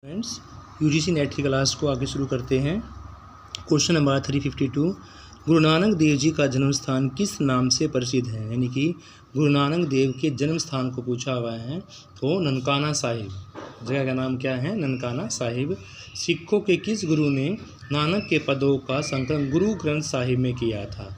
Friends, UGC net की class को आगे शुरू करते हैं। क्वेश्चन नंबर 352, गुरु नानक देव जी का जन्म स्थान किस नाम से प्रसिद्ध है। यानी कि गुरु नानक देव के जन्म स्थान को पूछा हुआ है तो ननकाना साहिब। जगह का नाम क्या है? ननकाना साहिब। सिखों के किस गुरु ने नानक के पदों का संकलन गुरु ग्रंथ साहिब में किया था?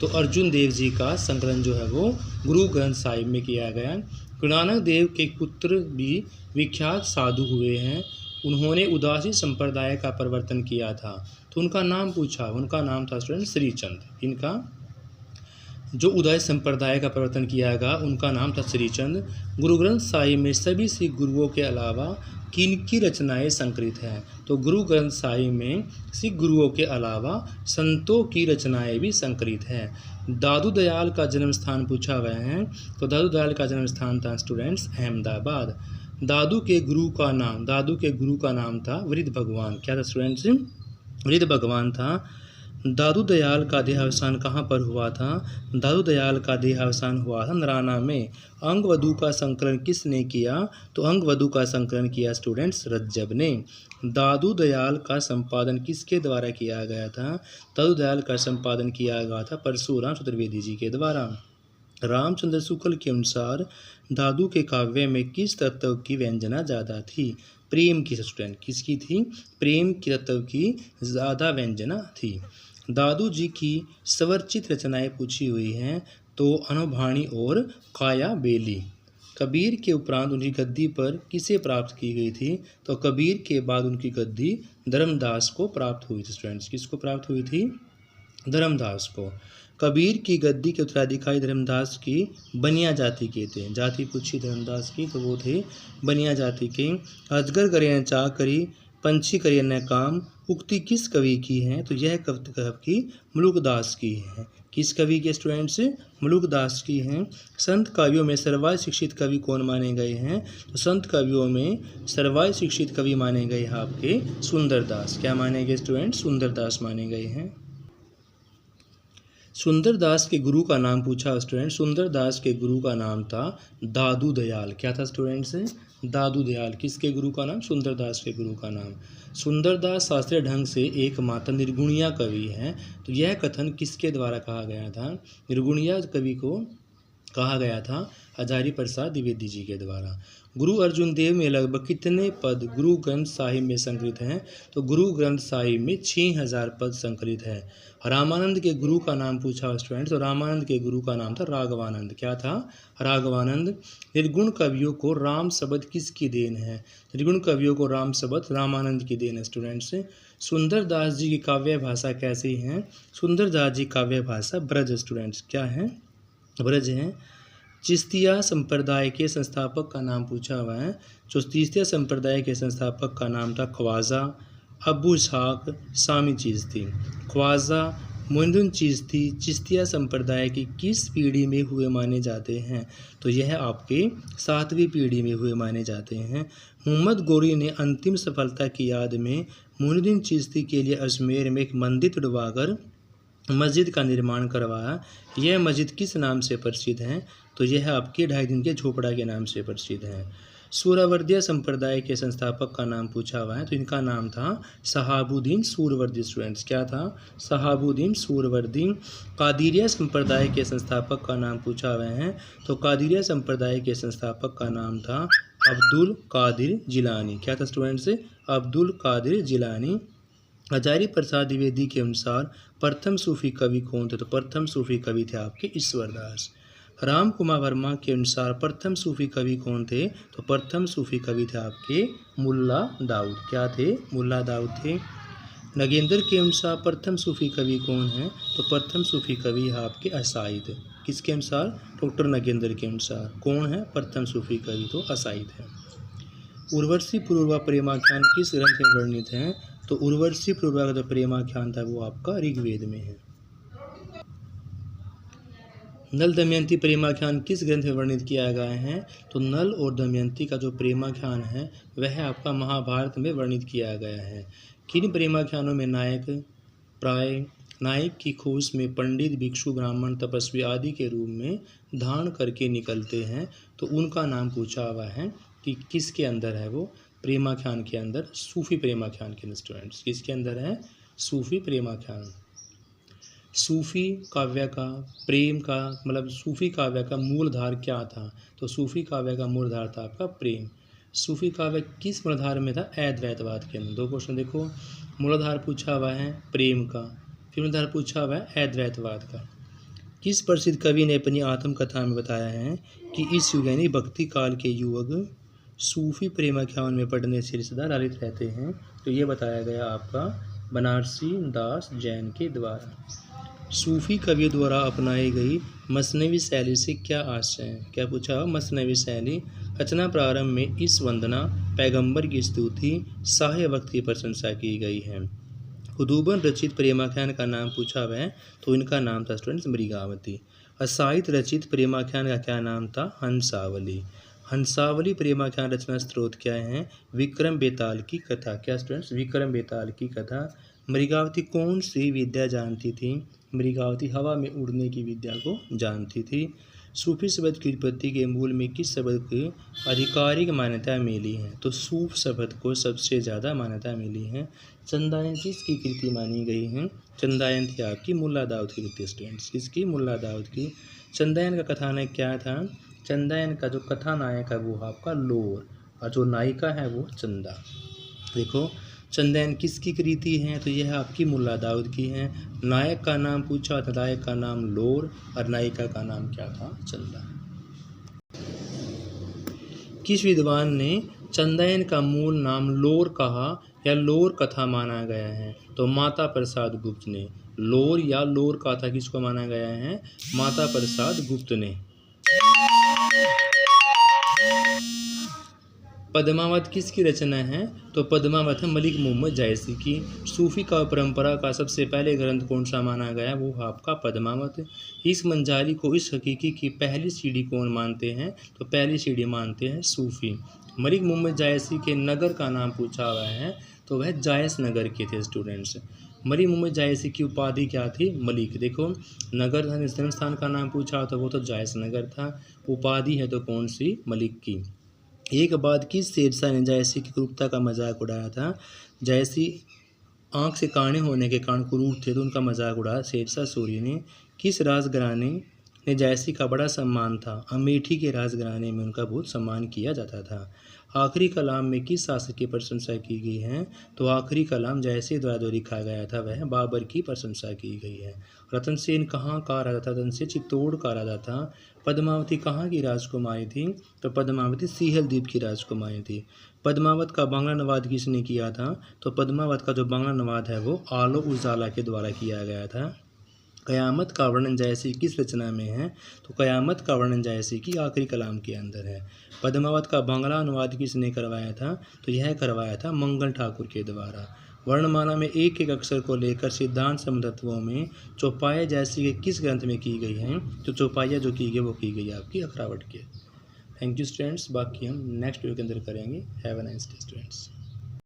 तो अर्जुन देव जी का संकलन जो है वो गुरु ग्रंथ साहिब में किया गया। गुरु नानक देव के पुत्र भी विख्यात साधु हुए हैं। उन्होंने उदासी संप्रदाय का प्रवर्तन किया था, तो उनका नाम पूछा। उनका नाम था स्टूडेंट श्रीचंद। इनका जो उदय संप्रदाय का प्रवर्तन किया गया उनका नाम था श्रीचंद। गुरु ग्रंथ साहिब में सभी सिख गुरुओं के अलावा किनकी रचनाएं संकलित हैं? तो गुरु ग्रंथ साहिब में सिख गुरुओं के अलावा संतों की रचनाएं भी संकलित हैं। दादू दयाल का जन्म स्थान पूछा गया है, तो दादू दयाल का जन्म स्थान था स्टूडेंट्स अहमदाबाद। दादू के गुरु का नाम था वृद्ध भगवान। क्या था स्टूडेंट्स? वृद्ध भगवान था। दादू दयाल का देहावसान कहाँ पर हुआ था? दादू दयाल का देहावसान हुआ था नराना में। अंग वधु का संकलन किसने किया? तो अंग वधु का संकलन किया स्टूडेंट्स रज्जब ने। दादू दयाल का संपादन किसके द्वारा किया गया था? दादू दयाल का संपादन किया गया था परशुराम चतुर्वेदी जी के द्वारा। रामचंद्र शुक्ल के अनुसार दादू के काव्य में किस तत्व की व्यंजना ज़्यादा थी? प्रेम की। स्टूडेंट किसकी थी? प्रेम की तत्व की ज़्यादा व्यंजना थी। दादू जी की स्वरचित रचनाएं पूछी हुई हैं, तो अनुभवाणी और काया बेली। कबीर के उपरांत उनकी गद्दी पर किसे प्राप्त की गई थी? तो कबीर के बाद उनकी गद्दी धर्मदास को प्राप्त हुई थी। स्टूडेंट्स किसको प्राप्त हुई थी? धर्मदास को। कबीर की गद्दी के उत्तराधिकारी धर्मदास की बनिया जाति के थे। जाति पूछी धर्मदास की, तो वो थे बनिया जाति के। अजगर करे न चाह करी, पंछी करे न काम, उक्ति किस कवि की है? तो यह कवि मुलुकदास की है। किस कवि के स्टूडेंट्स? मुलुकदास की हैं। संत कवियों में सर्वाधिक शिक्षित कवि कौन माने गए हैं? तो संत कवियों में सर्वाधिक शिक्षित कवि माने गए हैं आपके सुंदरदास। क्या माने गए स्टूडेंट? सुंदरदास माने गए हैं। सुंदरदास के गुरु का नाम पूछा स्टूडेंट। सुंदरदास के गुरु का नाम था दादू दयाल। क्या था स्टूडेंट्स? दादू दयाल। किसके गुरु का नाम? सुंदरदास के गुरु का नाम। सुंदरदास शास्त्रीय ढंग से एकमात्र निर्गुणिया कवि हैं, तो यह कथन किसके द्वारा कहा गया था? निर्गुणिया कवि को कहा गया था हजारी प्रसाद द्विवेदी जी के द्वारा। गुरु अर्जुन देव में लगभग कितने पद गुरु ग्रंथ साहिब में संकलित हैं? तो गुरु ग्रंथ साहिब में 6000 पद संकलित है। रामानंद के गुरु का नाम पूछा स्टूडेंट्स, तो रामानंद के गुरु का नाम था राघवानंद। क्या था? राघवानंद। निर्गुण कवियों को राम शब्द किसकी देन है? निर्गुण कवियों को राम शब्द रामानंद की देन है स्टूडेंट्स। सुंदरदास जी की काव्य भाषा कैसी है? सुंदरदास जी काव्य भाषा ब्रज। स्टूडेंट्स क्या है? ब्रज है। चिश्तिया संप्रदाय के संस्थापक का नाम पूछा हुआ है। जो चिश्तिया संप्रदाय के संस्थापक का नाम था ख्वाजा अबू इसहाक सामी चिश्ती। ख्वाजा मोइनुद्दीन चिश्ती चिश्तिया संप्रदाय की किस पीढ़ी में हुए माने जाते हैं? तो यह आपके 7वीं पीढ़ी में हुए माने जाते हैं। मोहम्मद गोरी ने अंतिम सफलता की याद में मोइनुद्दीन चिश्ती के लिए अजमेर में एक मंदिर तुड़वाकर मस्जिद का निर्माण करवाया। यह मस्जिद किस नाम से प्रसिद्ध है? तो यह आपके 2.5 दिन के झोपड़ा के नाम से प्रसिद्ध है। सूरवर्दिया संप्रदाय के संस्थापक का नाम पूछा हुआ है, तो इनका नाम था शहाबुद्दीन सूरवर्दी। स्टूडेंट्स क्या था? शहाबुद्दीन सूरवर्दी। कादिरिया संप्रदाय के संस्थापक का नाम पूछा हुआ है, तो कादिरिया संप्रदाय के संस्थापक का नाम था अब्दुल कादिर जिलानी। क्या था स्टूडेंट्स? अब्दुल कादिर जिलानी। हजारी प्रसाद द्विवेदी के अनुसार प्रथम सूफी कवि कौन थे? तो प्रथम सूफी कवि थे आपके ईश्वरदास। राम कुमार वर्मा के अनुसार प्रथम सूफी कवि कौन थे? तो प्रथम सूफी कवि थे आपके मुल्ला दाऊद। क्या थे? मुल्ला दाऊद थे। नगेंद्र के अनुसार प्रथम सूफी कवि कौन है? तो प्रथम सूफी कवि है आपके असाइद। किसके अनुसार? डॉक्टर नगेंद्र के अनुसार। कौन है प्रथम सूफी कवि? तो असाइद है। उर्वशी पूर्वा प्रेमाख्यान किस ग्रंथ में वर्णित है? तो उर्वशी पूर्वा का जो प्रेमाख्यान था वो आपका ऋग्वेद में है। नल दमयंती प्रेमाख्यान किस ग्रंथ में वर्णित किया गया है? तो नल और दमयंती का जो प्रेमाख्यान है वह आपका महाभारत में वर्णित किया गया है। किन प्रेमाख्यानों में नायक की खोज में पंडित भिक्षु ब्राह्मण तपस्वी आदि के रूप में धारण करके निकलते हैं, तो उनका नाम पूछा हुआ है कि किसके अंदर है वो? प्रेमाख्यान के अंदर, सूफी प्रेमाख्यान के अंदर स्टूडेंट्स। किसके अंदर है? सूफी प्रेमाख्यान। सूफी काव्य का, प्रेम का मतलब सूफी काव्य का मूलधार क्या था? तो सूफी काव्य का मूलधार था आपका प्रेम। सूफी काव्य किस मूलाधार में था? अद्वैतवाद के अंदर। दो क्वेश्चन देखो, मूलाधार पूछा हुआ है प्रेम का, फिर मूलाधार पूछा हुआ है अद्वैतवाद का। किस प्रसिद्ध कवि ने अपनी आत्मकथा में बताया है कि इस युग यानी भक्ति काल के युवक सूफी प्रेमाख्यान में पढ़ने से रिश्तेदार लालित रहते हैं? तो ये बताया गया आपका बनारसी दास जैन के द्वारा। सूफी कवियों द्वारा अपनाई गई मसनवी शैली से क्या आशय है? क्या पूछा? मसनवी शैली। रचना प्रारंभ में इस वंदना, पैगंबर की स्तुति, साह्य वक्त की प्रशंसा की गई है। खुदूबन रचित प्रेमाख्यान का नाम पूछा हुआ है, तो इनका नाम था स्टूडेंट्स मृगावती। असाहित रचित प्रेमाख्यान का क्या नाम था? हंसावली। हंसावली प्रेमाख्यान रचना स्रोत क्या है? विक्रम बेताल की कथा। क्या स्टूडेंट्स? विक्रम बेताल की कथा। मृगावती कौन सी विद्या जानती थी? मृगावती हवा में उड़ने की विद्या को जानती थी। सूफी शब्द की उत्पत्ति के मूल में किस शब्द की आधिकारिक मान्यता मिली है? तो सूफ शब्द को सबसे ज़्यादा मान्यता मिली है। चंदायन किसकी कृति मानी गई है? चंदायन थी आपकी मुल्ला दाऊद की कृति स्टूडेंट्स। किसकी? मुल्ला दाऊद की। चंदायन का कथानक क्या था? चंदायन का जो कथानायक है वो आपका लोर, और जो नायिका है वो चंदा। देखो चंदायन किसकी कृति है? तो यह आपकी मुल्ला दाऊद की है। नायक का नाम पूछा था, नायक का नाम लोर और नायिका का नाम क्या था? चंदा। किस विद्वान ने चंदायन का मूल नाम लोर कहा या लोर कथा माना गया है? तो माता प्रसाद गुप्त ने। लोर या लोर कथा किसको माना गया है? माता प्रसाद गुप्त ने। पद्मावत किसकी रचना है? तो पद्मावत है मलिक मोहम्मद जायसी की। सूफी काव्य परंपरा का सबसे पहले ग्रंथ कौन सा माना गया? वो आपका पद्मावत। इस मंजारी को इस हकीकी की पहली सीढ़ी कौन मानते हैं? तो पहली सीढ़ी मानते हैं सूफी। मलिक मोहम्मद जायसी के नगर का नाम पूछा हुआ है, तो वह जायस नगर के थे स्टूडेंट्स। मलिक मोहम्मद जायसी की उपाधि क्या थी? मलिक। देखो नगर जन्म स्थान का नाम पूछा तो वो तो जायस नगर था, उपाधि है तो कौन सी? मलिक की। एक बात किस शेरशाह ने जायसी की क्रूरता का मजाक उड़ाया था? जायसी आँख से काणे होने के कारण क्रूर थे तो उनका मजाक उड़ाया शेरशाह सूरी ने। किस राजघराने ने जायसी का बड़ा सम्मान था? अमेठी के राजघराने में उनका बहुत सम्मान किया जाता था। आखिरी कलाम में किस शासक की प्रशंसा की गई है? तो आखिरी कलाम जायसी द्वारा जो लिखा गया था वह बाबर की प्रशंसा की गई है। रतन सेन कहाँ का राजा था? रतन सेन चित्तौड़ का राजा था। पद्मावती कहाँ की राजकुमारी थी? तो पद्मावती सिंहल द्वीप की राजकुमारी थी। पद्मावत का बांग्ला अनुवाद किसने किया था? तो पद्मावत का जो बांग्ला अनुवाद है वो आलो उजाला के द्वारा किया गया था। कयामत का वर्णन जायसी किस रचना में है? तो कयामत का वर्णन जायसी की आखिरी कलाम के अंदर है। पद्मावत का बांग्ला अनुवाद किसने करवाया था? तो यह करवाया था मंगल ठाकुर के द्वारा। वर्णमाला में एक एक अक्षर को लेकर सिद्धांत समतत्वों में चौपाया जायसी के किस ग्रंथ में की गई है? तो चौपाया जो की गई वो की गई आपकी अखरावट के। थैंक यू स्टूडेंट्स, बाकी हम नेक्स्ट वीडियो के अंदर करेंगे। Have a nice day students.